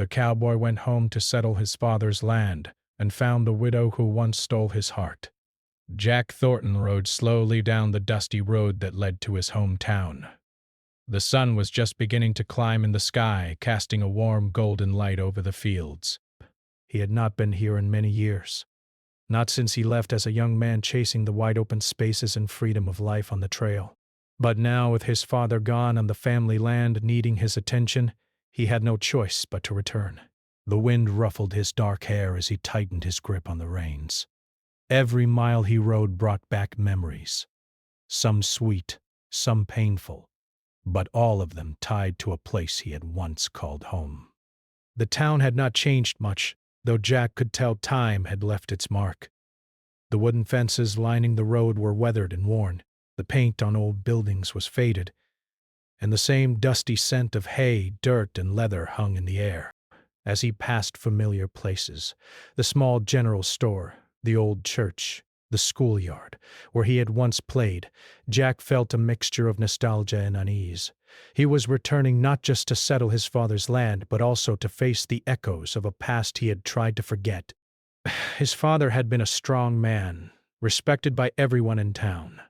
The cowboy went home to settle his father's land and found the widow who once stole his heart. Jack Thornton rode slowly down the dusty road that led to his hometown. The sun was just beginning to climb in the sky, casting a warm golden light over the fields. He had not been here in many years, not since he left as a young man chasing the wide-open spaces and freedom of life on the trail. But now, with his father gone and the family land needing his attention, he had no choice but to return. The wind ruffled his dark hair as he tightened his grip on the reins. Every mile he rode brought back memories, some sweet, some painful, but all of them tied to a place he had once called home. The town had not changed much, though Jack could tell time had left its mark. The wooden fences lining the road were weathered and worn, the paint on old buildings was faded, and the same dusty scent of hay, dirt, and leather hung in the air. As he passed familiar places, the small general store, the old church, the schoolyard, where he had once played, Jack felt a mixture of nostalgia and unease. He was returning not just to settle his father's land, but also to face the echoes of a past he had tried to forget. His father had been a strong man, respected by everyone in town.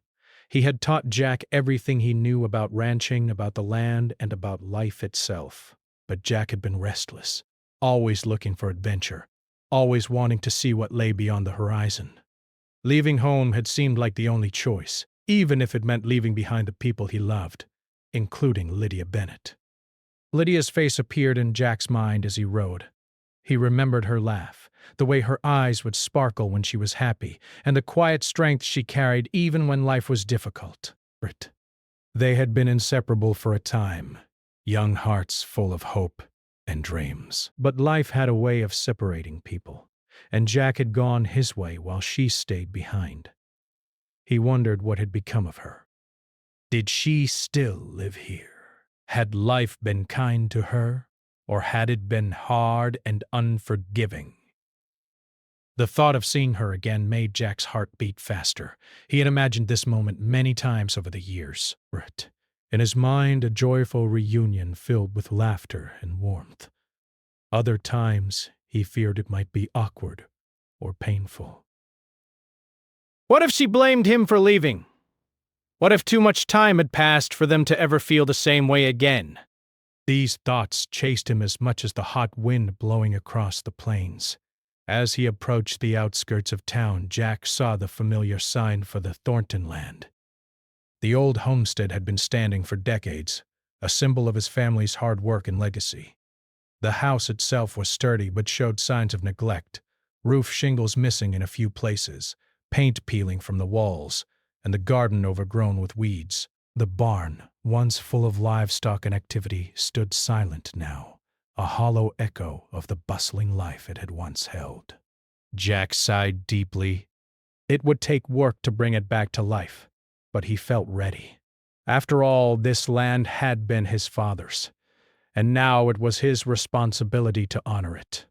He had taught Jack everything he knew about ranching, about the land, and about life itself. But Jack had been restless, always looking for adventure, always wanting to see what lay beyond the horizon. Leaving home had seemed like the only choice, even if it meant leaving behind the people he loved, including Lydia Bennett. Lydia's face appeared in Jack's mind as he rode. He remembered her laugh, the way her eyes would sparkle when she was happy, and the quiet strength she carried even when life was difficult. They had been inseparable for a time, young hearts full of hope and dreams. But life had a way of separating people, and Jack had gone his way while she stayed behind. He wondered what had become of her. Did she still live here? Had life been kind to her, or had it been hard and unforgiving? The thought of seeing her again made Jack's heart beat faster. He had imagined this moment many times over the years. In his mind, a joyful reunion filled with laughter and warmth. Other times, he feared it might be awkward or painful. What if she blamed him for leaving? What if too much time had passed for them to ever feel the same way again? These thoughts chased him as much as the hot wind blowing across the plains. As he approached the outskirts of town, Jack saw the familiar sign for the Thornton land. The old homestead had been standing for decades, a symbol of his family's hard work and legacy. The house itself was sturdy but showed signs of neglect, roof shingles missing in a few places, paint peeling from the walls, and the garden overgrown with weeds. The barn, once full of livestock and activity, stood silent now, a hollow echo of the bustling life it had once held. Jack sighed deeply. It would take work to bring it back to life, but he felt ready. After all, this land had been his father's, and now it was his responsibility to honor it.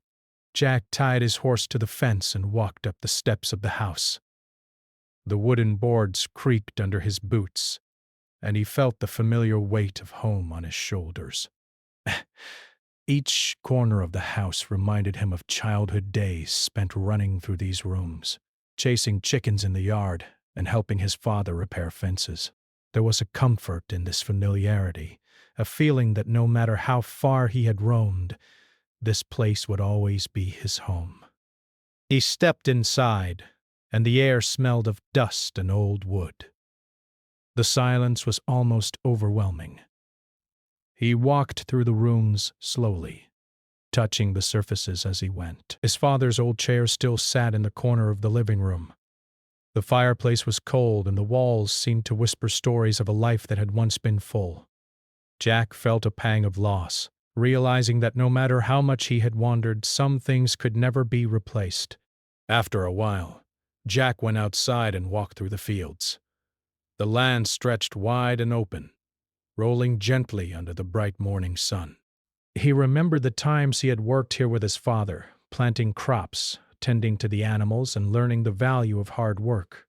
Jack tied his horse to the fence and walked up the steps of the house. The wooden boards creaked under his boots, and he felt the familiar weight of home on his shoulders. Each corner of the house reminded him of childhood days spent running through these rooms, chasing chickens in the yard and helping his father repair fences. There was a comfort in this familiarity, a feeling that no matter how far he had roamed, this place would always be his home. He stepped inside, and the air smelled of dust and old wood. The silence was almost overwhelming. He walked through the rooms slowly, touching the surfaces as he went. His father's old chair still sat in the corner of the living room. The fireplace was cold, and the walls seemed to whisper stories of a life that had once been full. Jack felt a pang of loss, realizing that no matter how much he had wandered, some things could never be replaced. After a while, Jack went outside and walked through the fields. The land stretched wide and open, rolling gently under the bright morning sun. He remembered the times he had worked here with his father, planting crops, tending to the animals, and learning the value of hard work.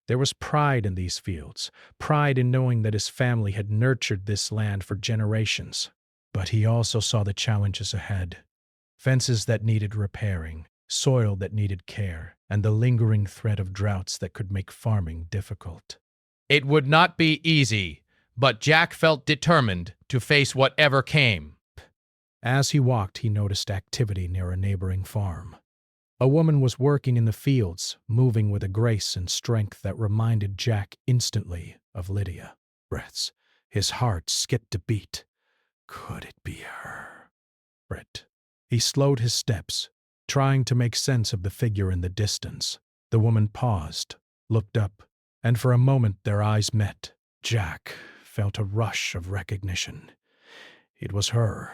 There was pride in these fields, pride in knowing that his family had nurtured this land for generations. But he also saw the challenges ahead. Fences that needed repairing, soil that needed care, and the lingering threat of droughts that could make farming difficult. It would not be easy, but Jack felt determined to face whatever came. As he walked, he noticed activity near a neighboring farm. A woman was working in the fields, moving with a grace and strength that reminded Jack instantly of Lydia. Breaths. His heart skipped a beat. Could it be her? Brett. He slowed his steps, trying to make sense of the figure in the distance. The woman paused, looked up, and for a moment their eyes met. Jack felt a rush of recognition. It was her.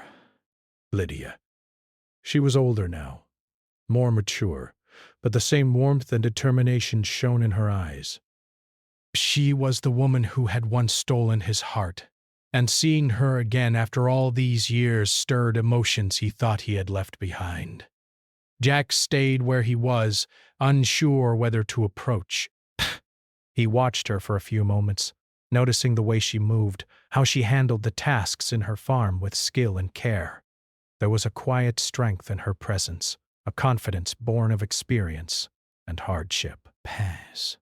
Lydia. She was older now, more mature, but the same warmth and determination shone in her eyes. She was the woman who had once stolen his heart, and seeing her again after all these years stirred emotions he thought he had left behind. Jack stayed where he was, unsure whether to approach. He watched her for a few moments, noticing the way she moved, how she handled the tasks in her farm with skill and care. There was a quiet strength in her presence, a confidence born of experience and hardship. Pass.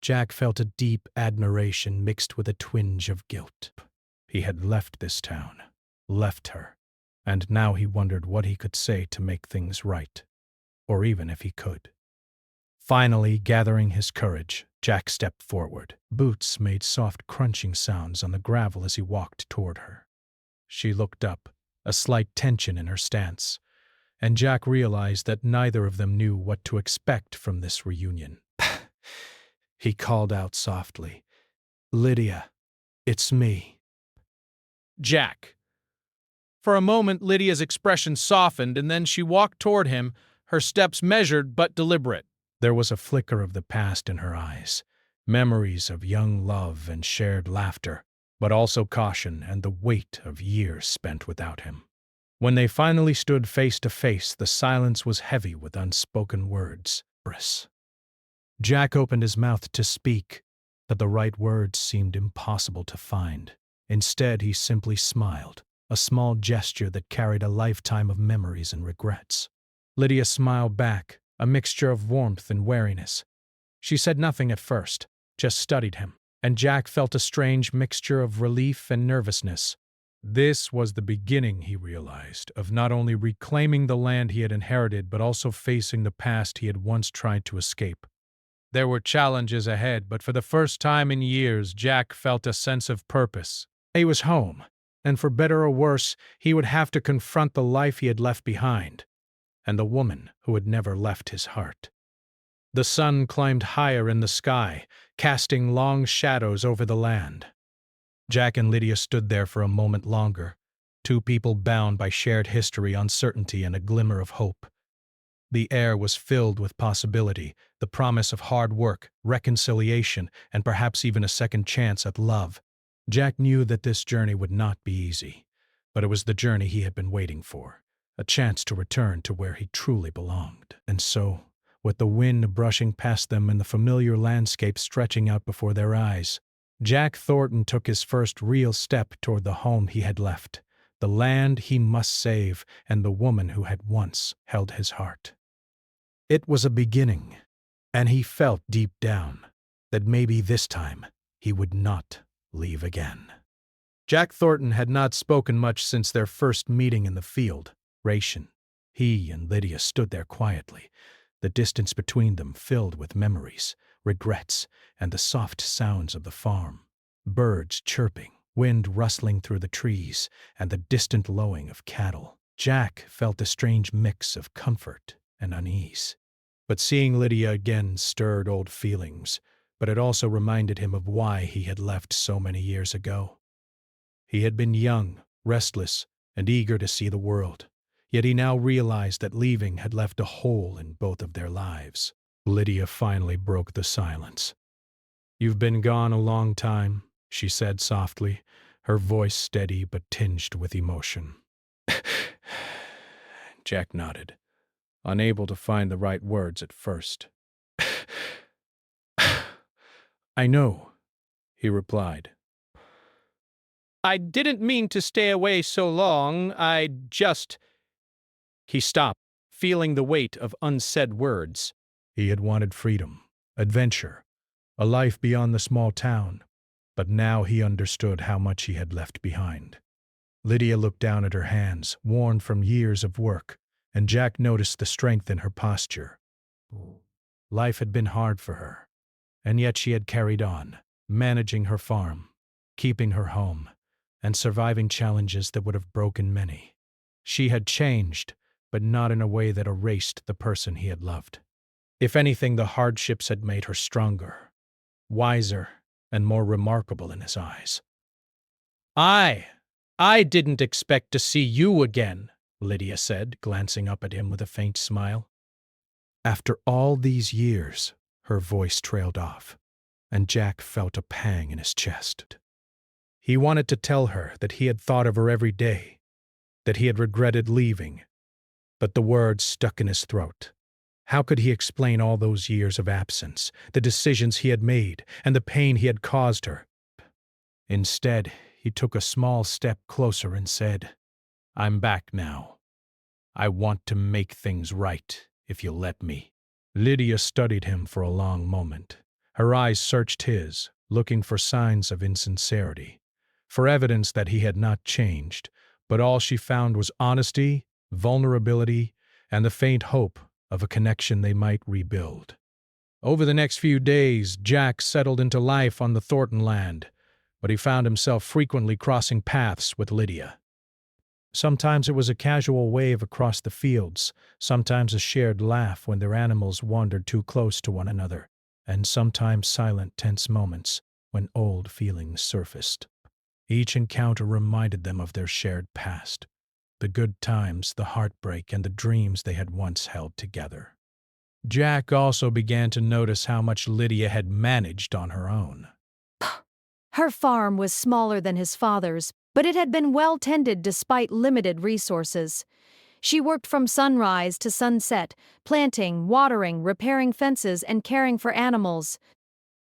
Jack felt a deep admiration mixed with a twinge of guilt. He had left this town, left her, and now he wondered what he could say to make things right, or even if he could. Finally, gathering his courage, Jack stepped forward. Boots made soft crunching sounds on the gravel as he walked toward her. She looked up, a slight tension in her stance, and Jack realized that neither of them knew what to expect from this reunion. He called out softly, "Lydia, it's me." Jack. For a moment, Lydia's expression softened, and then she walked toward him, her steps measured but deliberate. There was a flicker of the past in her eyes, memories of young love and shared laughter, but also caution and the weight of years spent without him. When they finally stood face to face, the silence was heavy with unspoken words. Jack opened his mouth to speak, but the right words seemed impossible to find. Instead, he simply smiled, a small gesture that carried a lifetime of memories and regrets. Lydia smiled back, a mixture of warmth and wariness. She said nothing at first, just studied him, and Jack felt a strange mixture of relief and nervousness. This was the beginning, he realized, of not only reclaiming the land he had inherited but also facing the past he had once tried to escape. There were challenges ahead, but for the first time in years, Jack felt a sense of purpose. He was home, and for better or worse, he would have to confront the life he had left behind, and the woman who had never left his heart. The sun climbed higher in the sky, casting long shadows over the land. Jack and Lydia stood there for a moment longer, two people bound by shared history, uncertainty, and a glimmer of hope. The air was filled with possibility, the promise of hard work, reconciliation, and perhaps even a second chance at love. Jack knew that this journey would not be easy, but it was the journey he had been waiting for, a chance to return to where he truly belonged. And so, with the wind brushing past them and the familiar landscape stretching out before their eyes, Jack Thornton took his first real step toward the home he had left, the land he must save, and the woman who had once held his heart. It was a beginning, and he felt deep down that maybe this time he would not leave again. Jack Thornton had not spoken much since their first meeting in the field. Ration. He and Lydia stood there quietly, the distance between them filled with memories, regrets, and the soft sounds of the farm. Birds chirping, wind rustling through the trees, and the distant lowing of cattle. Jack felt a strange mix of comfort and unease. But seeing Lydia again stirred old feelings, but it also reminded him of why he had left so many years ago. He had been young, restless, and eager to see the world, yet he now realized that leaving had left a hole in both of their lives. Lydia finally broke the silence. "You've been gone a long time," she said softly, her voice steady but tinged with emotion. Jack nodded, unable to find the right words at first. "I know," he replied. I didn't mean to stay away so long. He stopped, feeling the weight of unsaid words. He had wanted freedom, adventure, a life beyond the small town, but now he understood how much he had left behind. Lydia looked down at her hands, worn from years of work, and Jack noticed the strength in her posture. Life had been hard for her, and yet she had carried on, managing her farm, keeping her home, and surviving challenges that would have broken many. She had changed, but not in a way that erased the person he had loved. If anything, the hardships had made her stronger, wiser, and more remarkable in his eyes. I didn't expect to see you again, Lydia said, glancing up at him with a faint smile. After all these years, her voice trailed off, and Jack felt a pang in his chest. He wanted to tell her that he had thought of her every day, that he had regretted leaving, but the words stuck in his throat. How could he explain all those years of absence, the decisions he had made, and the pain he had caused her? Instead, he took a small step closer and said, "I'm back now. I want to make things right, if you'll let me." Lydia studied him for a long moment. Her eyes searched his, looking for signs of insincerity, for evidence that he had not changed, but all she found was honesty, vulnerability, and the faint hope of a connection they might rebuild. Over the next few days, Jack settled into life on the Thornton land, but he found himself frequently crossing paths with Lydia. Sometimes it was a casual wave across the fields, sometimes a shared laugh when their animals wandered too close to one another, and sometimes silent, tense moments when old feelings surfaced. Each encounter reminded them of their shared past, the good times, the heartbreak, and the dreams they had once held together. Jack also began to notice how much Lydia had managed on her own. Her farm was smaller than his father's, but it had been well tended despite limited resources. She worked from sunrise to sunset, planting, watering, repairing fences, and caring for animals.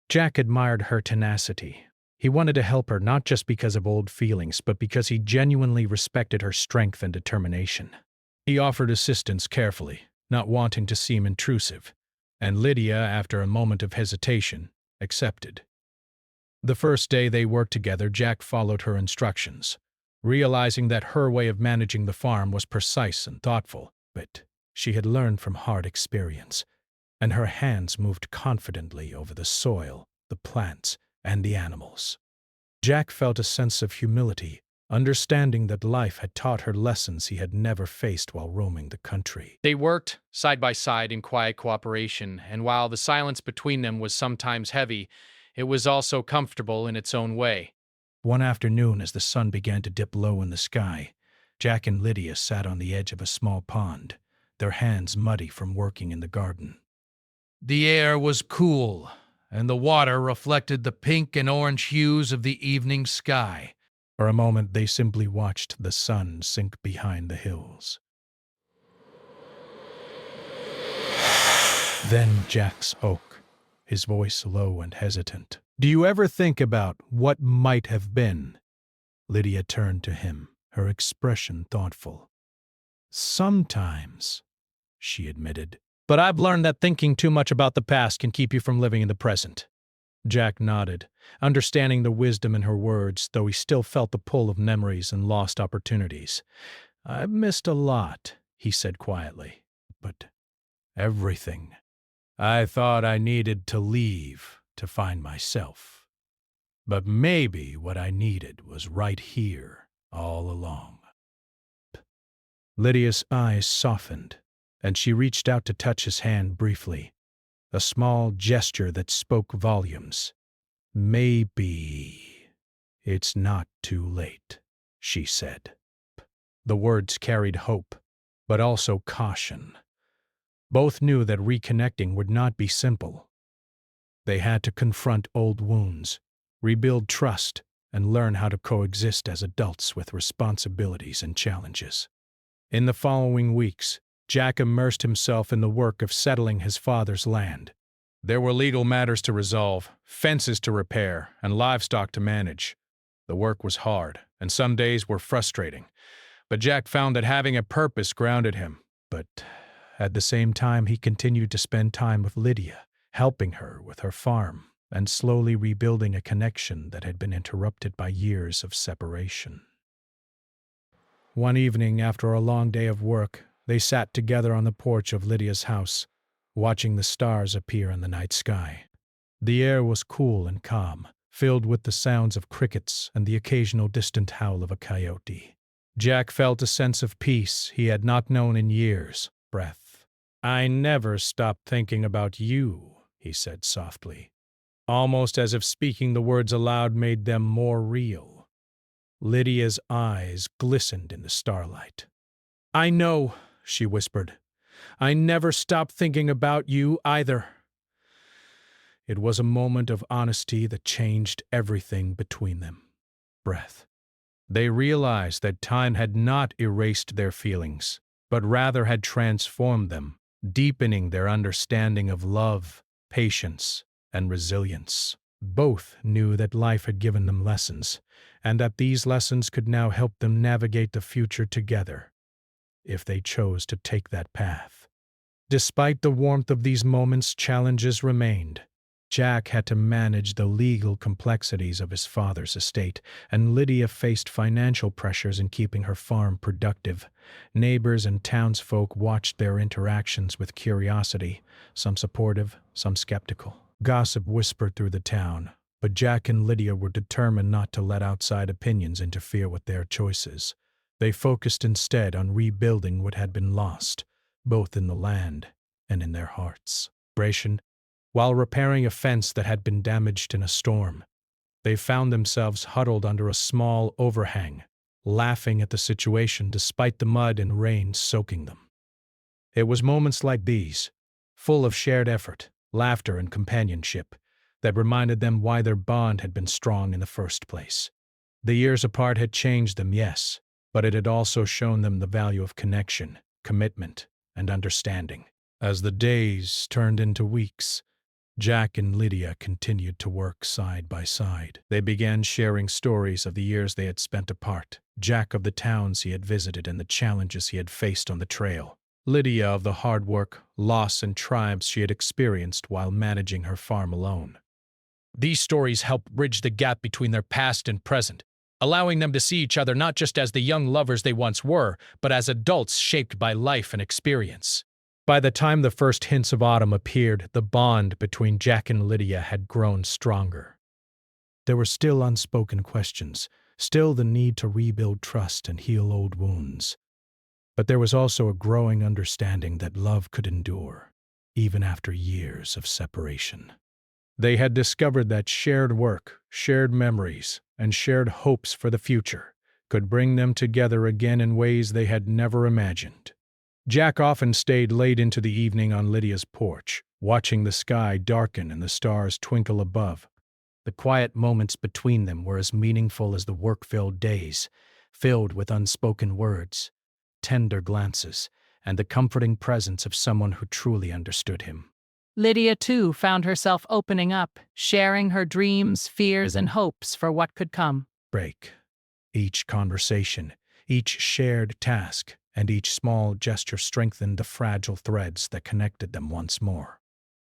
Jack admired her tenacity. He wanted to help her not just because of old feelings, but because he genuinely respected her strength and determination. He offered assistance carefully, not wanting to seem intrusive, and Lydia, after a moment of hesitation, accepted. The first day they worked together, Jack followed her instructions, realizing that her way of managing the farm was precise and thoughtful, but she had learned from hard experience, and her hands moved confidently over the soil, the plants, and the animals. Jack felt a sense of humility, understanding that life had taught her lessons he had never faced while roaming the country. They worked side by side in quiet cooperation, and while the silence between them was sometimes heavy, it was also comfortable in its own way. One afternoon, as the sun began to dip low in the sky, Jack and Lydia sat on the edge of a small pond, their hands muddy from working in the garden. The air was cool, and the water reflected the pink and orange hues of the evening sky. For a moment, they simply watched the sun sink behind the hills. Then Jack spoke, his voice low and hesitant. "Do you ever think about what might have been?" Lydia turned to him, her expression thoughtful. "Sometimes," she admitted. "But I've learned that thinking too much about the past can keep you from living in the present." Jack nodded, understanding the wisdom in her words, though he still felt the pull of memories and lost opportunities. "I've missed a lot," he said quietly. "But everything. I thought I needed to leave to find myself. But maybe what I needed was right here all along." Lydia's eyes softened, and she reached out to touch his hand briefly, a small gesture that spoke volumes. "Maybe it's not too late," she said. The words carried hope, but also caution. Both knew that reconnecting would not be simple. They had to confront old wounds, rebuild trust, and learn how to coexist as adults with responsibilities and challenges. In the following weeks, Jack immersed himself in the work of settling his father's land. There were legal matters to resolve, fences to repair, and livestock to manage. The work was hard, and some days were frustrating, But Jack found that having a purpose grounded him. But at the same time, he continued to spend time with Lydia, helping her with her farm and slowly rebuilding a connection that had been interrupted by years of separation. One evening, after a long day of work, they sat together on the porch of Lydia's house, watching the stars appear in the night sky. The air was cool and calm, filled with the sounds of crickets and the occasional distant howl of a coyote. Jack felt a sense of peace he had not known in years. Breath. "I never stopped thinking about you," he said softly, almost as if speaking the words aloud made them more real. Lydia's eyes glistened in the starlight. "I know," she whispered. "I never stopped thinking about you either." It was a moment of honesty that changed everything between them. Breath. They realized that time had not erased their feelings, but rather had transformed them, deepening their understanding of love, patience, and resilience. Both knew that life had given them lessons, and that these lessons could now help them navigate the future together, if they chose to take that path. Despite the warmth of these moments, challenges remained. Jack had to manage the legal complexities of his father's estate, and Lydia faced financial pressures in keeping her farm productive. Neighbors and townsfolk watched their interactions with curiosity, some supportive, some skeptical. Gossip whispered through the town, but Jack and Lydia were determined not to let outside opinions interfere with their choices. They focused instead on rebuilding what had been lost, both in the land and in their hearts. While repairing a fence that had been damaged in a storm, they found themselves huddled under a small overhang, laughing at the situation despite the mud and rain soaking them. It was moments like these, full of shared effort, laughter, and companionship, that reminded them why their bond had been strong in the first place. The years apart had changed them, yes, but it had also shown them the value of connection, commitment, and understanding. As the days turned into weeks, Jack and Lydia continued to work side by side. They began sharing stories of the years they had spent apart, Jack of the towns he had visited and the challenges he had faced on the trail, Lydia of the hard work, loss, and triumphs she had experienced while managing her farm alone. These stories helped bridge the gap between their past and present, allowing them to see each other not just as the young lovers they once were, but as adults shaped by life and experience. By the time the first hints of autumn appeared, the bond between Jack and Lydia had grown stronger. There were still unspoken questions, still the need to rebuild trust and heal old wounds. But there was also a growing understanding that love could endure, even after years of separation. They had discovered that shared work, shared memories, and shared hopes for the future could bring them together again in ways they had never imagined. Jack often stayed late into the evening on Lydia's porch, watching the sky darken and the stars twinkle above. The quiet moments between them were as meaningful as the work-filled days, filled with unspoken words, tender glances, and the comforting presence of someone who truly understood him. Lydia, too, found herself opening up, sharing her dreams, fears, and hopes for what could come. Each conversation, each shared task, and each small gesture strengthened the fragile threads that connected them once more.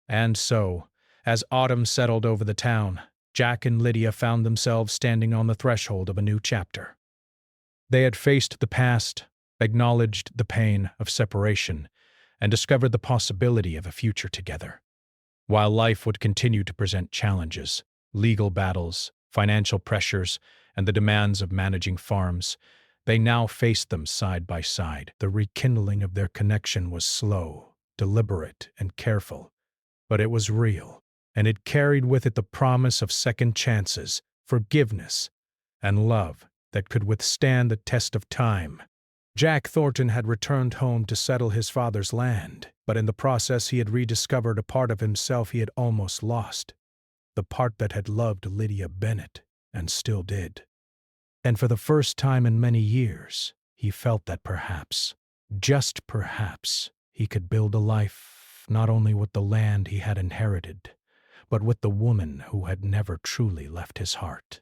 And so, as autumn settled over the town, Jack and Lydia found themselves standing on the threshold of a new chapter. They had faced the past, acknowledged the pain of separation, and discovered the possibility of a future together. While life would continue to present challenges, legal battles, financial pressures, and the demands of managing farms, they now faced them side by side. The rekindling of their connection was slow, deliberate, and careful, but it was real, and it carried with it the promise of second chances, forgiveness, and love that could withstand the test of time. Jack Thornton had returned home to settle his father's land, but in the process he had rediscovered a part of himself he had almost lost, the part that had loved Lydia Bennett, and still did. And for the first time in many years, he felt that perhaps, just perhaps, he could build a life not only with the land he had inherited, but with the woman who had never truly left his heart.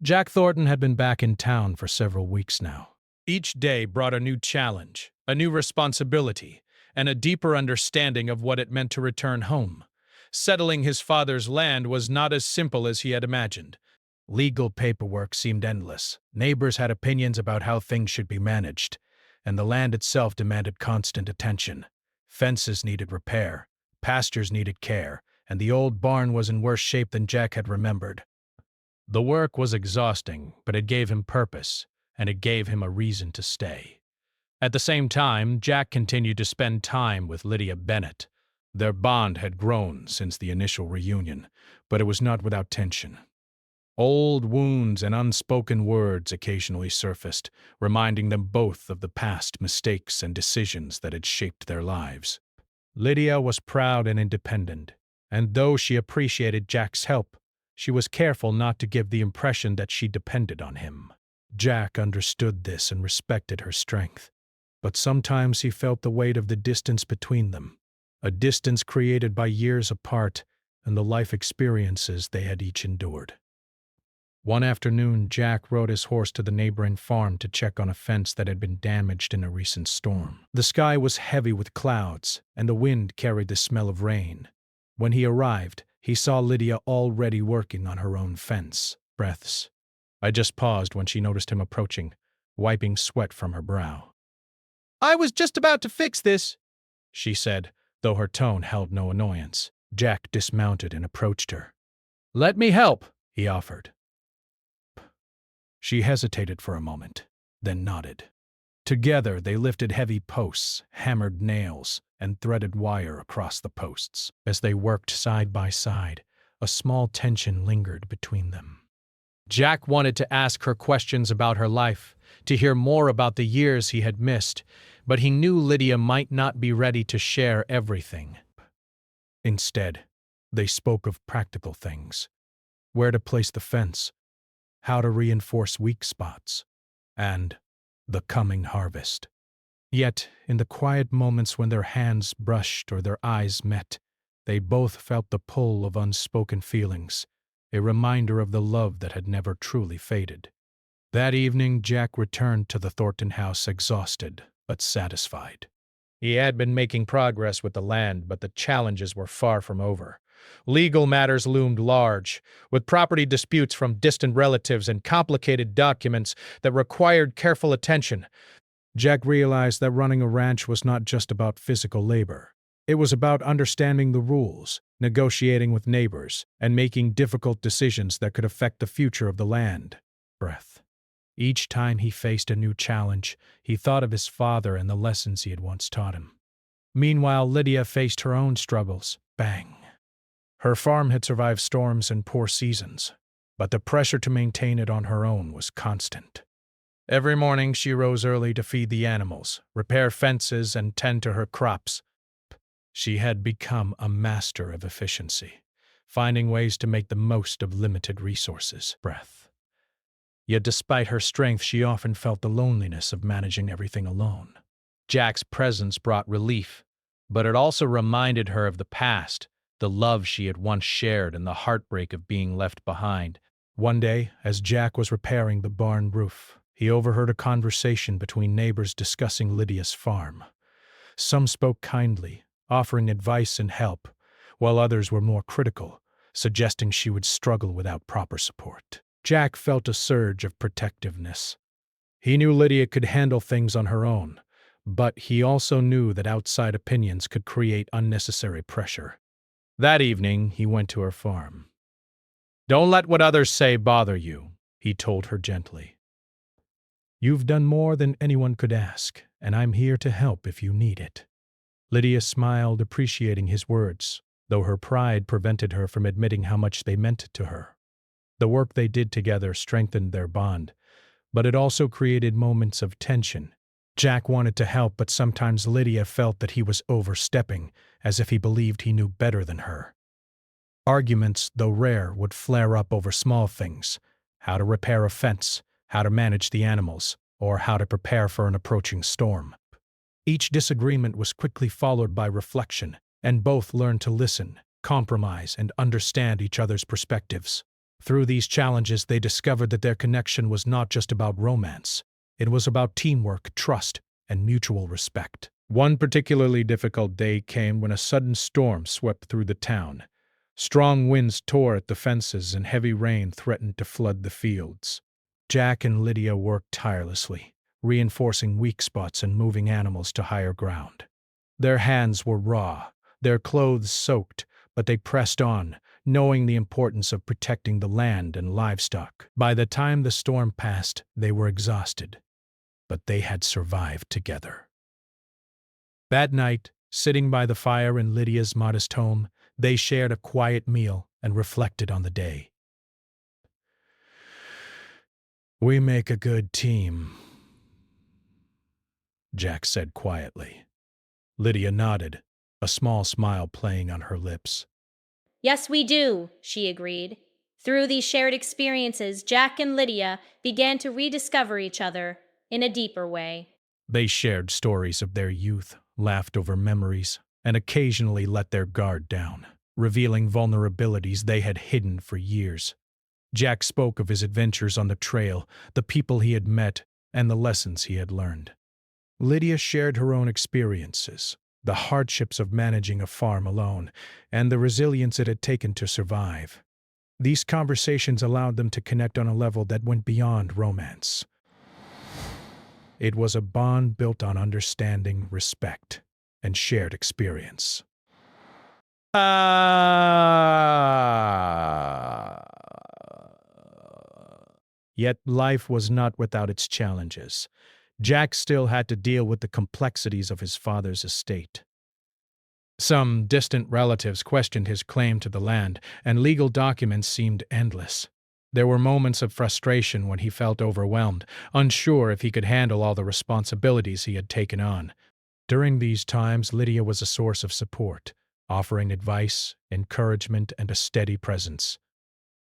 Jack Thornton had been back in town for several weeks now. Each day brought a new challenge, a new responsibility, and a deeper understanding of what it meant to return home. Settling his father's land was not as simple as he had imagined. Legal paperwork seemed endless. Neighbors had opinions about how things should be managed, and the land itself demanded constant attention. Fences needed repair, pastures needed care, and the old barn was in worse shape than Jack had remembered. The work was exhausting, but it gave him purpose, and it gave him a reason to stay. At the same time, Jack continued to spend time with Lydia Bennett. Their bond had grown since the initial reunion, but it was not without tension. Old wounds and unspoken words occasionally surfaced, reminding them both of the past mistakes and decisions that had shaped their lives. Lydia was proud and independent, and though she appreciated Jack's help, she was careful not to give the impression that she depended on him. Jack understood this and respected her strength, but sometimes he felt the weight of the distance between them, a distance created by years apart and the life experiences they had each endured. One afternoon, Jack rode his horse to the neighboring farm to check on a fence that had been damaged in a recent storm. The sky was heavy with clouds, and the wind carried the smell of rain. When he arrived, he saw Lydia already working on her own fence. Breaths. I just paused when she noticed him approaching, wiping sweat from her brow. "I was just about to fix this," she said, though her tone held no annoyance. Jack dismounted and approached her. "Let me help," he offered. She hesitated for a moment, then nodded. Together they lifted heavy posts, hammered nails, and threaded wire across the posts. As they worked side by side, a small tension lingered between them. Jack wanted to ask her questions about her life, to hear more about the years he had missed, but he knew Lydia might not be ready to share everything. Instead, they spoke of practical things: where to place the fence, how to reinforce weak spots, and the coming harvest. Yet, in the quiet moments when their hands brushed or their eyes met, they both felt the pull of unspoken feelings, a reminder of the love that had never truly faded. That evening, Jack returned to the Thornton house exhausted but satisfied. He had been making progress with the land, but the challenges were far from over. Legal matters loomed large, with property disputes from distant relatives and complicated documents that required careful attention. Jack realized that running a ranch was not just about physical labor. It was about understanding the rules, negotiating with neighbors, and making difficult decisions that could affect the future of the land. Breath. Each time he faced a new challenge, he thought of his father and the lessons he had once taught him. Meanwhile, Lydia faced her own struggles. Bang. Her farm had survived storms and poor seasons, but the pressure to maintain it on her own was constant. Every morning she rose early to feed the animals, repair fences, and tend to her crops. She had become a master of efficiency, finding ways to make the most of limited resources. Breath. Yet despite her strength, she often felt the loneliness of managing everything alone. Jack's presence brought relief, but it also reminded her of the past, the love she had once shared and the heartbreak of being left behind. One day, as Jack was repairing the barn roof, he overheard a conversation between neighbors discussing Lydia's farm. Some spoke kindly, offering advice and help, while others were more critical, suggesting she would struggle without proper support. Jack felt a surge of protectiveness. He knew Lydia could handle things on her own, but he also knew that outside opinions could create unnecessary pressure. That evening, he went to her farm. "Don't let what others say bother you," he told her gently. "You've done more than anyone could ask, and I'm here to help if you need it." Lydia smiled, appreciating his words, though her pride prevented her from admitting how much they meant to her. The work they did together strengthened their bond, but it also created moments of tension. Jack wanted to help, but sometimes Lydia felt that he was overstepping, as if he believed he knew better than her. Arguments, though rare, would flare up over small things: how to repair a fence, how to manage the animals, or how to prepare for an approaching storm. Each disagreement was quickly followed by reflection, and both learned to listen, compromise, and understand each other's perspectives. Through these challenges, they discovered that their connection was not just about romance. It was about teamwork, trust, and mutual respect. One particularly difficult day came when a sudden storm swept through the town. Strong winds tore at the fences and heavy rain threatened to flood the fields. Jack and Lydia worked tirelessly, reinforcing weak spots and moving animals to higher ground. Their hands were raw, their clothes soaked, but they pressed on, knowing the importance of protecting the land and livestock. By the time the storm passed, they were exhausted, but they had survived together. That night, sitting by the fire in Lydia's modest home, they shared a quiet meal and reflected on the day. "We make a good team," Jack said quietly. Lydia nodded, a small smile playing on her lips. "Yes, we do," she agreed. Through these shared experiences, Jack and Lydia began to rediscover each other in a deeper way. They shared stories of their youth, laughed over memories, and occasionally let their guard down, revealing vulnerabilities they had hidden for years. Jack spoke of his adventures on the trail, the people he had met, and the lessons he had learned. Lydia shared her own experiences, the hardships of managing a farm alone, and the resilience it had taken to survive. These conversations allowed them to connect on a level that went beyond romance. It was a bond built on understanding, respect, and shared experience. Yet life was not without its challenges. Jack still had to deal with the complexities of his father's estate. Some distant relatives questioned his claim to the land, and legal documents seemed endless. There were moments of frustration when he felt overwhelmed, unsure if he could handle all the responsibilities he had taken on. During these times, Lydia was a source of support, offering advice, encouragement, and a steady presence.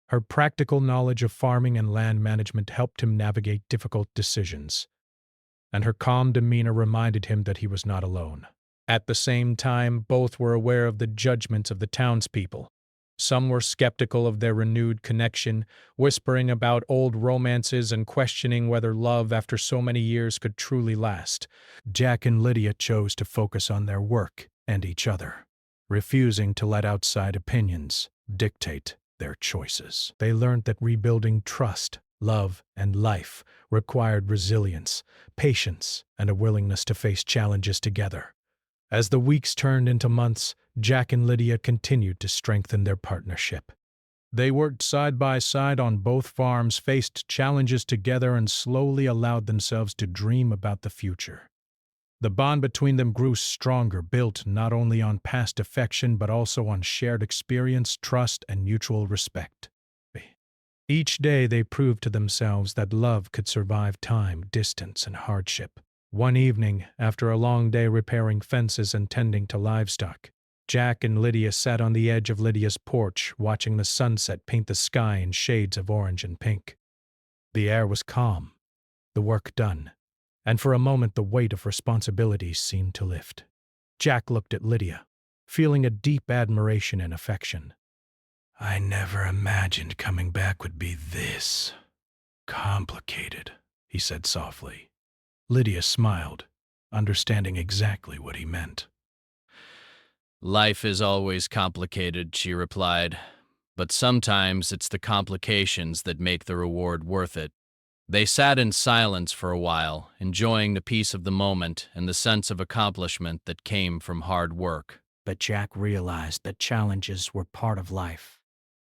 Her practical knowledge of farming and land management helped him navigate difficult decisions, and her calm demeanor reminded him that he was not alone. At the same time, both were aware of the judgments of the townspeople. Some were skeptical of their renewed connection, whispering about old romances and questioning whether love after so many years could truly last. Jack and Lydia chose to focus on their work and each other, refusing to let outside opinions dictate their choices. They learned that rebuilding trust, love, and life required resilience, patience, and a willingness to face challenges together. As the weeks turned into months, Jack and Lydia continued to strengthen their partnership. They worked side by side on both farms, faced challenges together, and slowly allowed themselves to dream about the future. The bond between them grew stronger, built not only on past affection but also on shared experience, trust, and mutual respect. Each day they proved to themselves that love could survive time, distance, and hardship. One evening, after a long day repairing fences and tending to livestock, Jack and Lydia sat on the edge of Lydia's porch, watching the sunset paint the sky in shades of orange and pink. The air was calm, the work done, and for a moment the weight of responsibilities seemed to lift. Jack looked at Lydia, feeling a deep admiration and affection. "I never imagined coming back would be this complicated," he said softly. Lydia smiled, understanding exactly what he meant. "Life is always complicated," she replied, "but sometimes it's the complications that make the reward worth it." They sat in silence for a while, enjoying the peace of the moment and the sense of accomplishment that came from hard work. But Jack realized that challenges were part of life,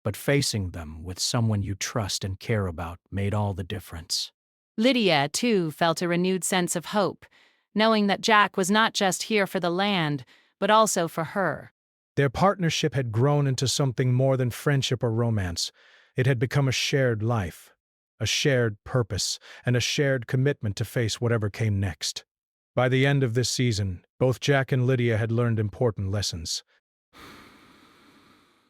but facing them with someone you trust and care about made all the difference. Lydia, too, felt a renewed sense of hope, knowing that Jack was not just here for the land, but also for her. Their partnership had grown into something more than friendship or romance. It had become a shared life, a shared purpose, and a shared commitment to face whatever came next. By the end of this season, both Jack and Lydia had learned important lessons.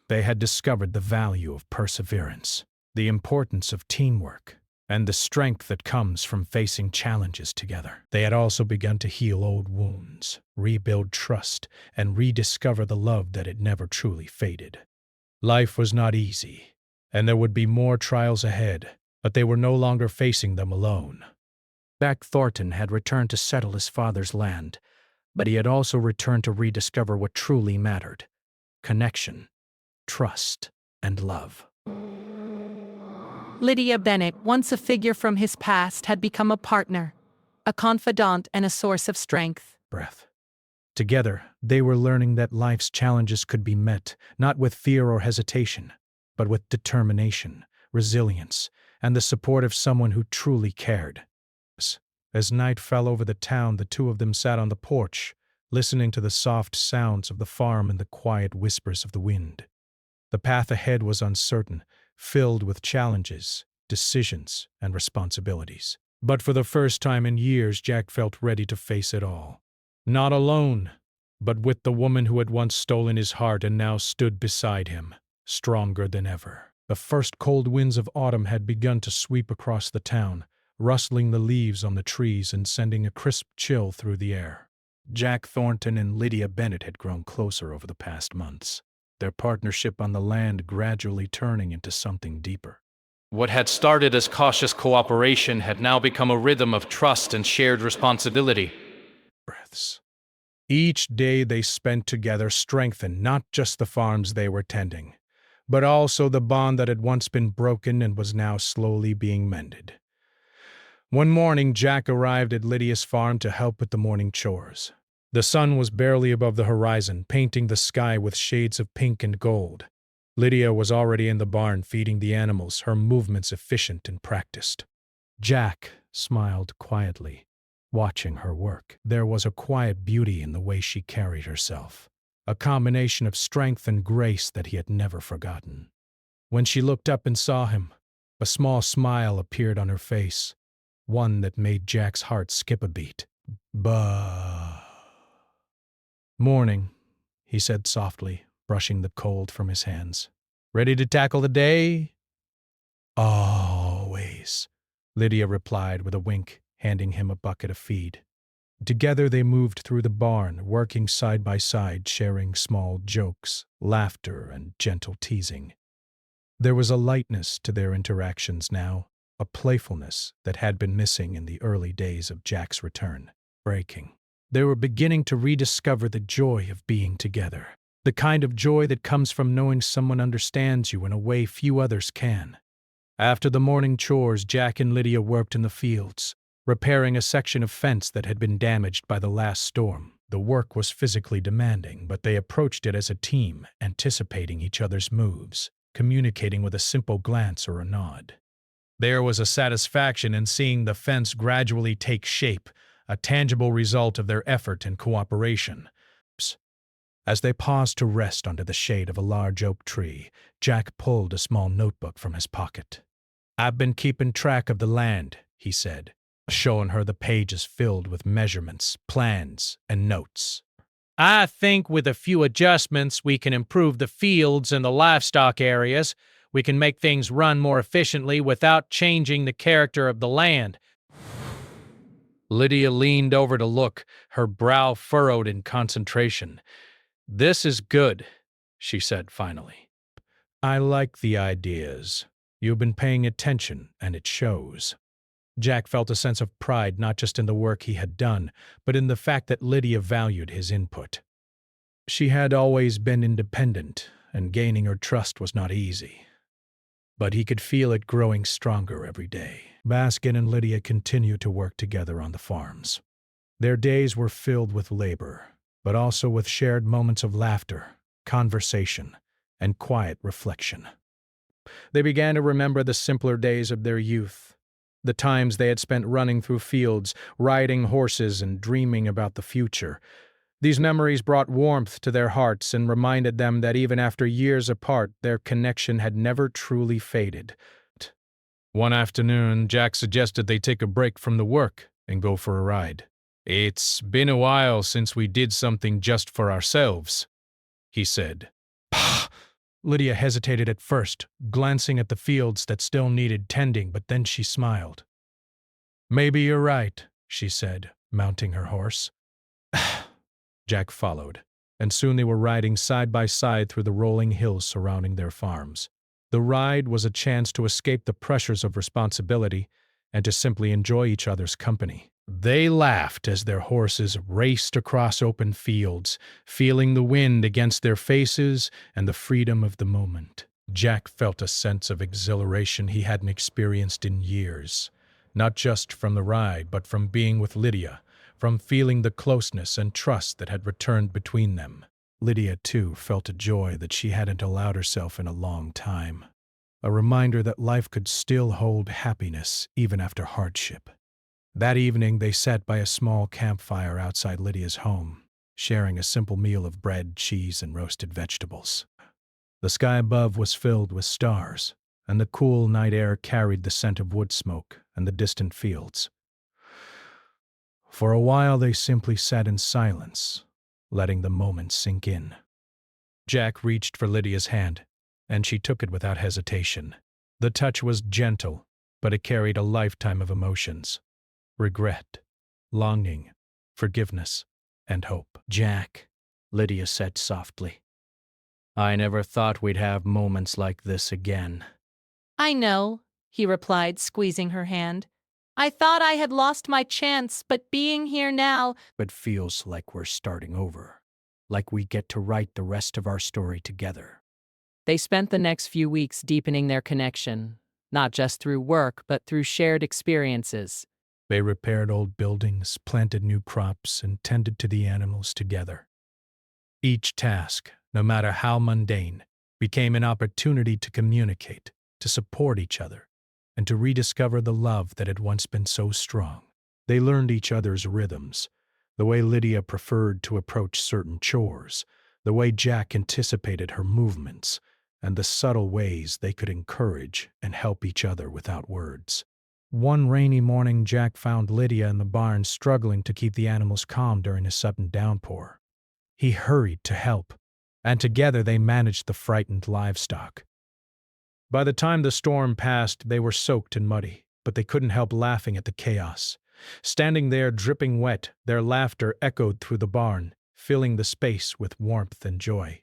They had discovered the value of perseverance, the importance of teamwork, and the strength that comes from facing challenges together. They had also begun to heal old wounds, rebuild trust, and rediscover the love that had never truly faded. Life was not easy, and there would be more trials ahead, but they were no longer facing them alone. Jack Thornton had returned to settle his father's land, but he had also returned to rediscover what truly mattered: connection, trust, and love. Lydia Bennett, once a figure from his past, had become a partner, a confidant, and a source of strength. Breath. Together, they were learning that life's challenges could be met, not with fear or hesitation, but with determination, resilience, and the support of someone who truly cared. As night fell over the town, the two of them sat on the porch, listening to the soft sounds of the farm and the quiet whispers of the wind. The path ahead was uncertain, filled with challenges, decisions, and responsibilities. But for the first time in years, Jack felt ready to face it all. Not alone, but with the woman who had once stolen his heart and now stood beside him, stronger than ever. The first cold winds of autumn had begun to sweep across the town, rustling the leaves on the trees and sending a crisp chill through the air. Jack Thornton and Lydia Bennett had grown closer over the past months, their partnership on the land gradually turning into something deeper. What had started as cautious cooperation had now become a rhythm of trust and shared responsibility. Breaths. Each day they spent together strengthened not just the farms they were tending, but also the bond that had once been broken and was now slowly being mended. One morning, Jack arrived at Lydia's farm to help with the morning chores. The sun was barely above the horizon, painting the sky with shades of pink and gold. Lydia was already in the barn feeding the animals, her movements efficient and practiced. Jack smiled quietly, watching her work. There was a quiet beauty in the way she carried herself, a combination of strength and grace that he had never forgotten. When she looked up and saw him, a small smile appeared on her face, one that made Jack's heart skip a beat. "Bah." "Morning," he said softly, brushing the cold from his hands. "Ready to tackle the day?" "Always," Lydia replied with a wink, handing him a bucket of feed. Together they moved through the barn, working side by side, sharing small jokes, laughter, and gentle teasing. There was a lightness to their interactions now, a playfulness that had been missing in the early days of Jack's return. Breaking. They were beginning to rediscover the joy of being together, the kind of joy that comes from knowing someone understands you in a way few others can. After the morning chores, Jack and Lydia worked in the fields, repairing a section of fence that had been damaged by the last storm. The work was physically demanding, but they approached it as a team, anticipating each other's moves, communicating with a simple glance or a nod. There was a satisfaction in seeing the fence gradually take shape, a tangible result of their effort and cooperation. As they paused to rest under the shade of a large oak tree, Jack pulled a small notebook from his pocket. "I've been keeping track of the land," he said, showing her the pages filled with measurements, plans, and notes. "I think with a few adjustments we can improve the fields and the livestock areas. We can make things run more efficiently without changing the character of the land." Lydia leaned over to look, her brow furrowed in concentration. "This is good," she said finally. "I like the ideas. You've been paying attention, and it shows." Jack felt a sense of pride not just in the work he had done, but in the fact that Lydia valued his input. She had always been independent, and gaining her trust was not easy. But he could feel it growing stronger every day. Baskin and Lydia continued to work together on the farms. Their days were filled with labor, but also with shared moments of laughter, conversation, and quiet reflection. They began to remember the simpler days of their youth, the times they had spent running through fields, riding horses, and dreaming about the future. These memories brought warmth to their hearts and reminded them that even after years apart, their connection had never truly faded. One afternoon, Jack suggested they take a break from the work and go for a ride. "It's been a while since we did something just for ourselves," he said. Lydia hesitated at first, glancing at the fields that still needed tending, but then she smiled. "Maybe you're right," she said, mounting her horse. Jack followed, and soon they were riding side by side through the rolling hills surrounding their farms. The ride was a chance to escape the pressures of responsibility and to simply enjoy each other's company. They laughed as their horses raced across open fields, feeling the wind against their faces and the freedom of the moment. Jack felt a sense of exhilaration he hadn't experienced in years, not just from the ride, but from being with Lydia, from feeling the closeness and trust that had returned between them. Lydia, too, felt a joy that she hadn't allowed herself in a long time, a reminder that life could still hold happiness even after hardship. That evening, they sat by a small campfire outside Lydia's home, sharing a simple meal of bread, cheese, and roasted vegetables. The sky above was filled with stars, and the cool night air carried the scent of wood smoke and the distant fields. For a while, they simply sat in silence, letting the moment sink in. Jack reached for Lydia's hand, and she took it without hesitation. The touch was gentle, but it carried a lifetime of emotions: regret, longing, forgiveness, and hope. "Jack," Lydia said softly, "I never thought we'd have moments like this again." I know, he replied, squeezing her hand. I thought I had lost my chance, but being here now— It feels like we're starting over, like we get to write the rest of our story together. They spent the next few weeks deepening their connection, not just through work, but through shared experiences. They repaired old buildings, planted new crops, and tended to the animals together. Each task, no matter how mundane, became an opportunity to communicate, to support each other, and to rediscover the love that had once been so strong. They learned each other's rhythms, the way Lydia preferred to approach certain chores, the way Jack anticipated her movements, and the subtle ways they could encourage and help each other without words. One rainy morning, Jack found Lydia in the barn struggling to keep the animals calm during a sudden downpour. He hurried to help, and together they managed the frightened livestock. By the time the storm passed, they were soaked and muddy, but they couldn't help laughing at the chaos. Standing there dripping wet, their laughter echoed through the barn, filling the space with warmth and joy.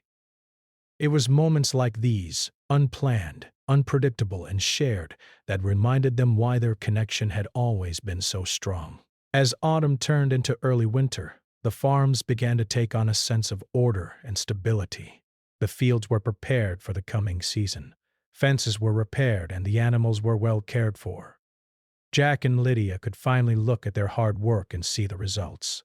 It was moments like these, unplanned, unpredictable, and shared, that reminded them why their connection had always been so strong. As autumn turned into early winter, the farms began to take on a sense of order and stability. The fields were prepared for the coming season. Fences were repaired and the animals were well cared for. Jack and Lydia could finally look at their hard work and see the results,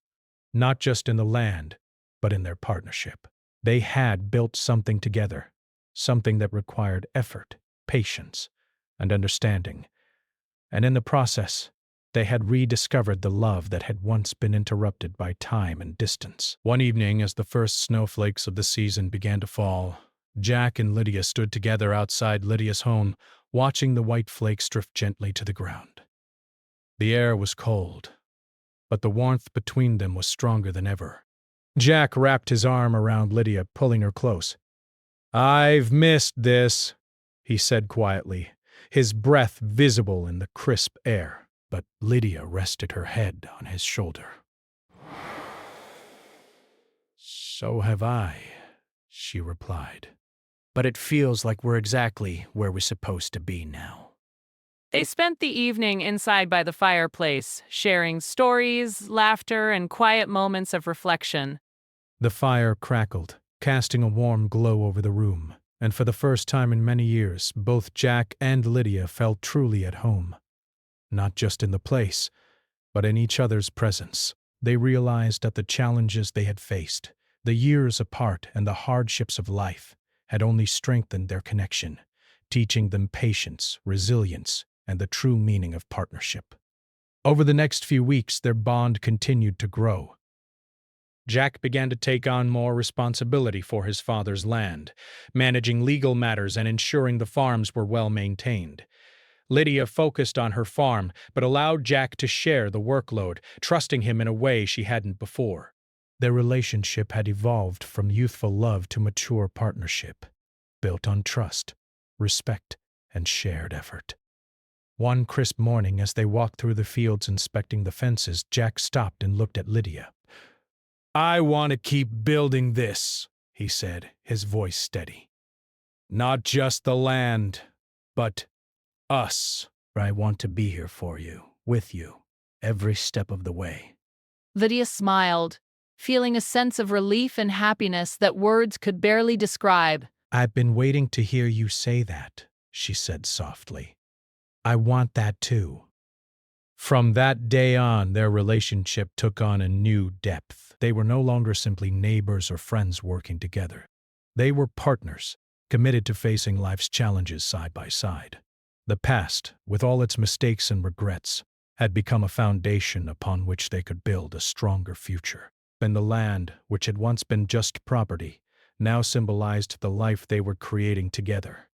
not just in the land, but in their partnership. They had built something together, something that required effort, patience, and understanding. And in the process, they had rediscovered the love that had once been interrupted by time and distance. One evening, as the first snowflakes of the season began to fall, Jack and Lydia stood together outside Lydia's home, watching the white flakes drift gently to the ground. The air was cold, but the warmth between them was stronger than ever. Jack wrapped his arm around Lydia, pulling her close. "I've missed this," he said quietly, his breath visible in the crisp air. But Lydia rested her head on his shoulder. "So have I," she replied. "But it feels like we're exactly where we're supposed to be now." They spent the evening inside by the fireplace, sharing stories, laughter, and quiet moments of reflection. The fire crackled, casting a warm glow over the room, and for the first time in many years, both Jack and Lydia felt truly at home. Not just in the place, but in each other's presence. They realized that the challenges they had faced, the years apart and the hardships of life, had only strengthened their connection, teaching them patience, resilience, and the true meaning of partnership. Over the next few weeks, their bond continued to grow. Jack began to take on more responsibility for his father's land, managing legal matters and ensuring the farms were well maintained. Lydia focused on her farm, but allowed Jack to share the workload, trusting him in a way she hadn't before. Their relationship had evolved from youthful love to mature partnership, built on trust, respect, and shared effort. One crisp morning, as they walked through the fields inspecting the fences, Jack stopped and looked at Lydia. "I want to keep building this," he said, his voice steady. "Not just the land, but us." I want to be here for you, with you, every step of the way. Lydia smiled, feeling a sense of relief and happiness that words could barely describe. I've been waiting to hear you say that, she said softly. I want that too. From that day on, their relationship took on a new depth. They were no longer simply neighbors or friends working together. They were partners, committed to facing life's challenges side by side. The past, with all its mistakes and regrets, had become a foundation upon which they could build a stronger future. And the land, which had once been just property, now symbolized the life they were creating together.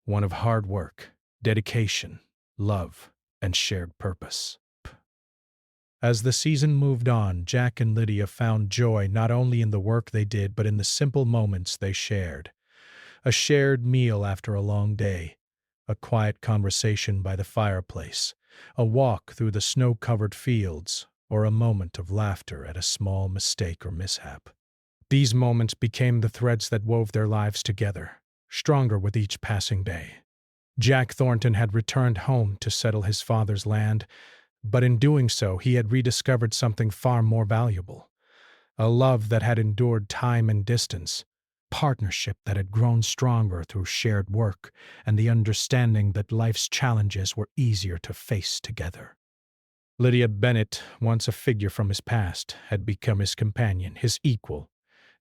One of hard work, dedication, love, and shared purpose. As the season moved on, Jack and Lydia found joy not only in the work they did, but in the simple moments they shared. A shared meal after a long day, a quiet conversation by the fireplace, a walk through the snow-covered fields, or a moment of laughter at a small mistake or mishap. These moments became the threads that wove their lives together, stronger with each passing day. Jack Thornton had returned home to settle his father's land, but in doing so he had rediscovered something far more valuable. A love that had endured time and distance, partnership that had grown stronger through shared work, and the understanding that life's challenges were easier to face together. Lydia Bennett, once a figure from his past, had become his companion, his equal,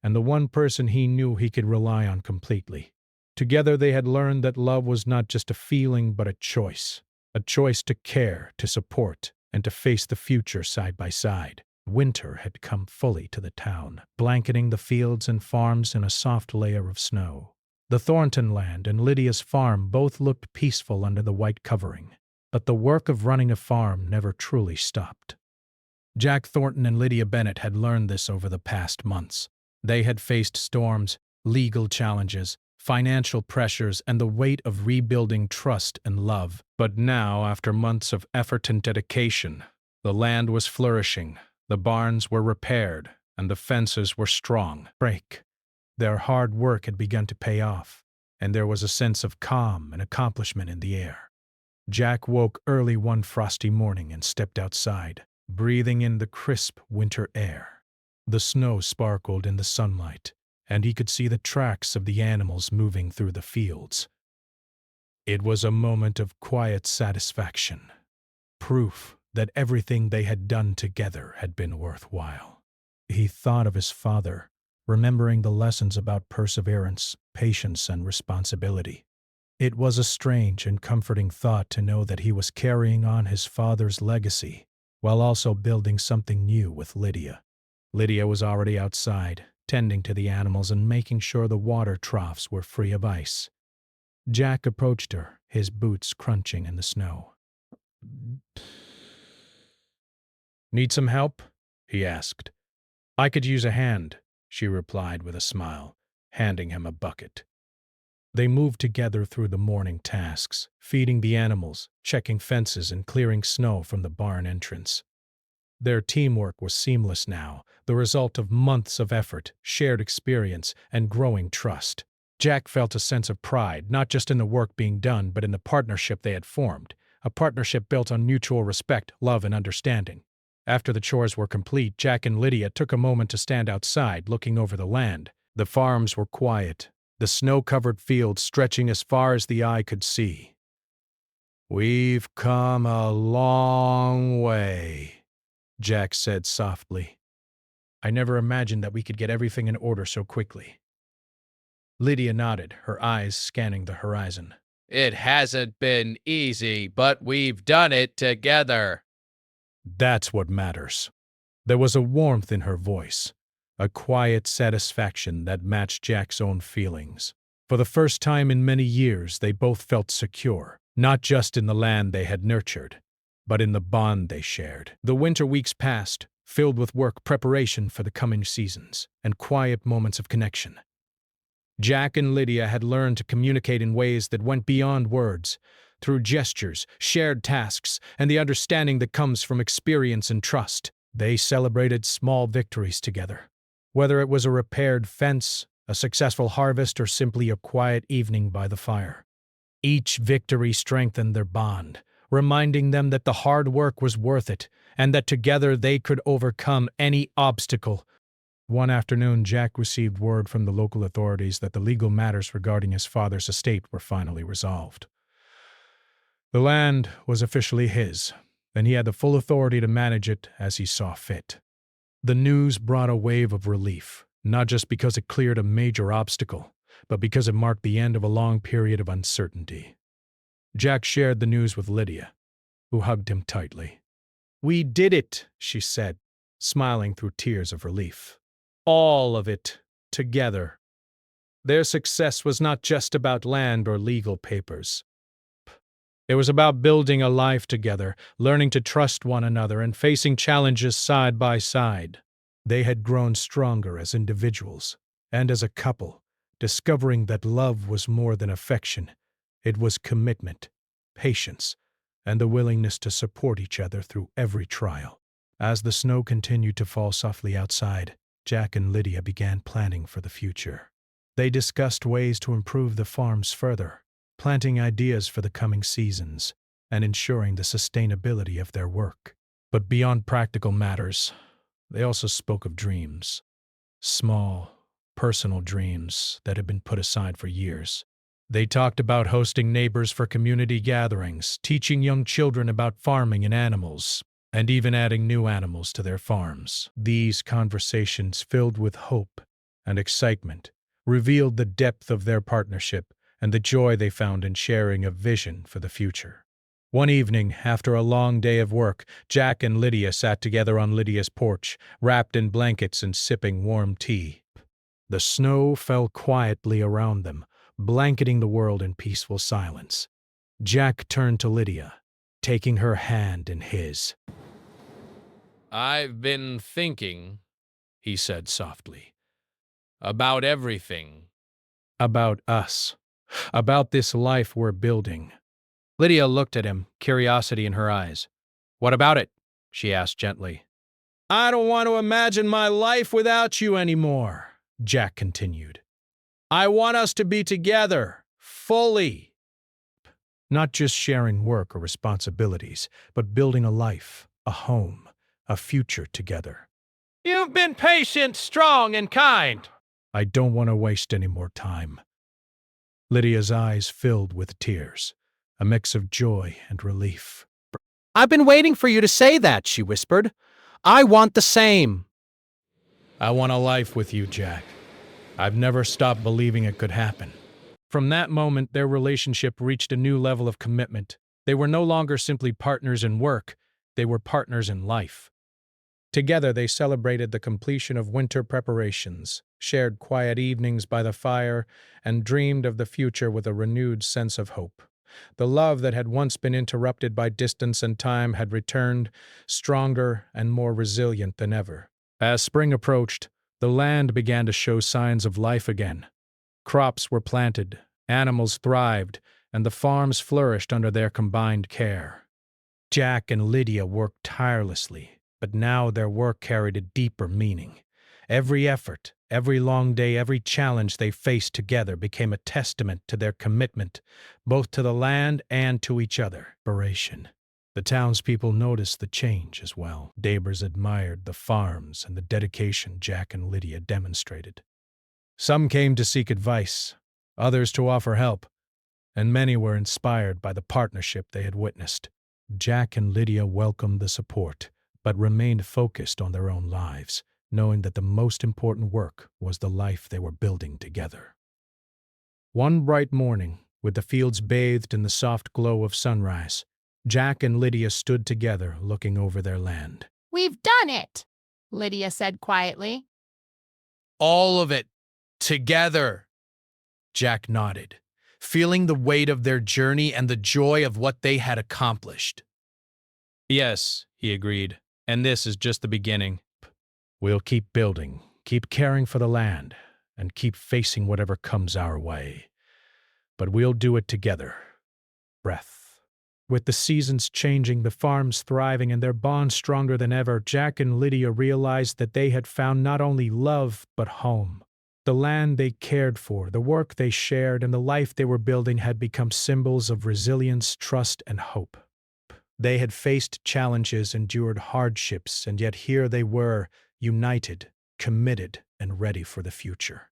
and the one person he knew he could rely on completely. Together they had learned that love was not just a feeling but a choice to care, to support, and to face the future side by side. Winter had come fully to the town, blanketing the fields and farms in a soft layer of snow. The Thornton land and Lydia's farm both looked peaceful under the white covering, but the work of running a farm never truly stopped. Jack Thornton and Lydia Bennett had learned this over the past months. They had faced storms, legal challenges, financial pressures, and the weight of rebuilding trust and love. But now, after months of effort and dedication, the land was flourishing, the barns were repaired, and the fences were strong. Their hard work had begun to pay off, and there was a sense of calm and accomplishment in the air. Jack woke early one frosty morning and stepped outside, breathing in the crisp winter air. The snow sparkled in the sunlight, and he could see the tracks of the animals moving through the fields. It was a moment of quiet satisfaction, proof that everything they had done together had been worthwhile. He thought of his father, remembering the lessons about perseverance, patience, and responsibility. It was a strange and comforting thought to know that he was carrying on his father's legacy, while also building something new with Lydia. Lydia was already outside, tending to the animals and making sure the water troughs were free of ice. Jack approached her, his boots crunching in the snow. "Need some help?" he asked. "I could use a hand," she replied with a smile, handing him a bucket. They moved together through the morning tasks, feeding the animals, checking fences, and clearing snow from the barn entrance. Their teamwork was seamless now, the result of months of effort, shared experience, and growing trust. Jack felt a sense of pride, not just in the work being done, but in the partnership they had formed, a partnership built on mutual respect, love, and understanding. After the chores were complete, Jack and Lydia took a moment to stand outside, looking over the land. The farms were quiet, the snow-covered fields stretching as far as the eye could see. "We've come a long way," Jack said softly. "I never imagined that we could get everything in order so quickly." Lydia nodded, her eyes scanning the horizon. It hasn't been easy, but we've done it together. That's what matters. There was a warmth in her voice, a quiet satisfaction that matched Jack's own feelings. For the first time in many years, they both felt secure, not just in the land they had nurtured, but in the bond they shared. The winter weeks passed, filled with work preparation for the coming seasons, and quiet moments of connection. Jack and Lydia had learned to communicate in ways that went beyond words, through gestures, shared tasks, and the understanding that comes from experience and trust. They celebrated small victories together. Whether it was a repaired fence, a successful harvest, or simply a quiet evening by the fire. Each victory strengthened their bond, reminding them that the hard work was worth it and that together they could overcome any obstacle. One afternoon, Jack received word from the local authorities that the legal matters regarding his father's estate were finally resolved. The land was officially his, and he had the full authority to manage it as he saw fit. The news brought a wave of relief, not just because it cleared a major obstacle, but because it marked the end of a long period of uncertainty. Jack shared the news with Lydia, who hugged him tightly. "We did it," she said, smiling through tears of relief. "All of it, together." Their success was not just about land or legal papers. It was about building a life together, learning to trust one another, and facing challenges side by side. They had grown stronger as individuals and as a couple, discovering that love was more than affection. It was commitment, patience, and the willingness to support each other through every trial. As the snow continued to fall softly outside, Jack and Lydia began planning for the future. They discussed ways to improve the farms further, planting ideas for the coming seasons, and ensuring the sustainability of their work. But beyond practical matters, they also spoke of dreams. Small, personal dreams that had been put aside for years. They talked about hosting neighbors for community gatherings, teaching young children about farming and animals, and even adding new animals to their farms. These conversations, filled with hope and excitement, revealed the depth of their partnership and the joy they found in sharing a vision for the future. One evening, after a long day of work, Jack and Lydia sat together on Lydia's porch, wrapped in blankets and sipping warm tea. The snow fell quietly around them, blanketing the world in peaceful silence. Jack turned to Lydia, taking her hand in his. "I've been thinking," he said softly, "about everything." About us. About this life we're building. Lydia looked at him, curiosity in her eyes. "What about it?" she asked gently. "I don't want to imagine my life without you anymore," Jack continued. "I want us to be together, fully. Not just sharing work or responsibilities, but building a life, a home, a future together." "You've been patient, strong, and kind." "I don't want to waste any more time." Lydia's eyes filled with tears, a mix of joy and relief. "I've been waiting for you to say that," she whispered. "I want the same." "I want a life with you, Jack. I've never stopped believing it could happen." From that moment, their relationship reached a new level of commitment. They were no longer simply partners in work, they were partners in life. Together, they celebrated the completion of winter preparations, shared quiet evenings by the fire, and dreamed of the future with a renewed sense of hope. The love that had once been interrupted by distance and time had returned, stronger and more resilient than ever. As spring approached, the land began to show signs of life again. Crops were planted, animals thrived, and the farms flourished under their combined care. Jack and Lydia worked tirelessly, but now their work carried a deeper meaning. Every effort, every long day, every challenge they faced together became a testament to their commitment, both to the land and to each other. The townspeople noticed the change as well. Neighbors admired the farms and the dedication Jack and Lydia demonstrated. Some came to seek advice, others to offer help, and many were inspired by the partnership they had witnessed. Jack and Lydia welcomed the support, but remained focused on their own lives, knowing that the most important work was the life they were building together. One bright morning, with the fields bathed in the soft glow of sunrise, Jack and Lydia stood together looking over their land. "We've done it," Lydia said quietly. "All of it, together." Jack nodded, feeling the weight of their journey and the joy of what they had accomplished. "Yes," he agreed, "and this is just the beginning." We'll keep building, keep caring for the land, and keep facing whatever comes our way. But we'll do it together. Breath. With the seasons changing, the farms thriving, and their bond stronger than ever, Jack and Lydia realized that they had found not only love, but home. The land they cared for, the work they shared, and the life they were building had become symbols of resilience, trust, and hope. They had faced challenges, endured hardships, and yet here they were, united, committed, and ready for the future.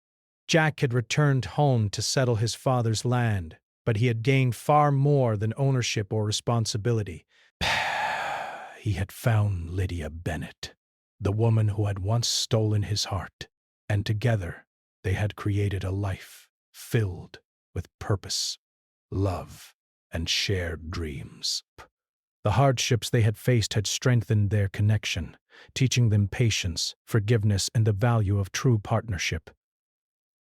Jack had returned home to settle his father's land, but he had gained far more than ownership or responsibility. He had found Lydia Bennet, the woman who had once stolen his heart, and together they had created a life filled with purpose, love, and shared dreams. The hardships they had faced had strengthened their connection, teaching them patience, forgiveness, and the value of true partnership.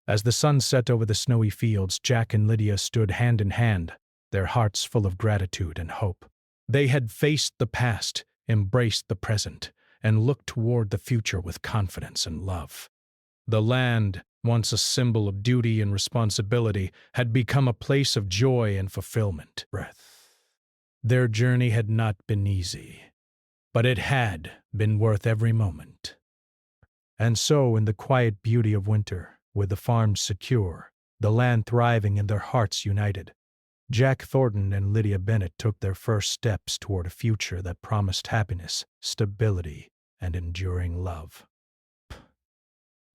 As the sun set over the snowy fields, Jack and Lydia stood hand in hand, their hearts full of gratitude and hope. They had faced the past, embraced the present, and looked toward the future with confidence and love. The land, once a symbol of duty and responsibility, had become a place of joy and fulfillment. Their journey had not been easy, but it had been worth every moment. And so, in the quiet beauty of winter, with the farms secure, the land thriving, and their hearts united, Jack Thornton and Lydia Bennet took their first steps toward a future that promised happiness, stability, and enduring love.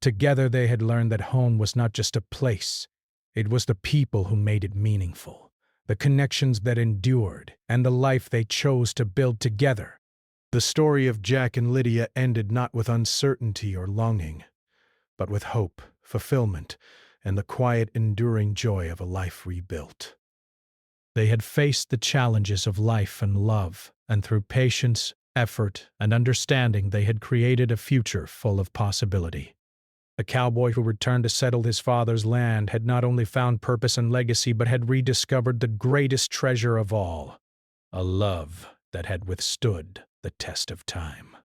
Together they had learned that home was not just a place, it was the people who made it meaningful, the connections that endured, and the life they chose to build together. The story of Jack and Lydia ended not with uncertainty or longing, but with hope, fulfillment, and the quiet, enduring joy of a life rebuilt. They had faced the challenges of life and love, and through patience, effort, and understanding they had created a future full of possibility. The cowboy who returned to settle his father's land had not only found purpose and legacy, but had rediscovered the greatest treasure of all, a love that had withstood the test of time.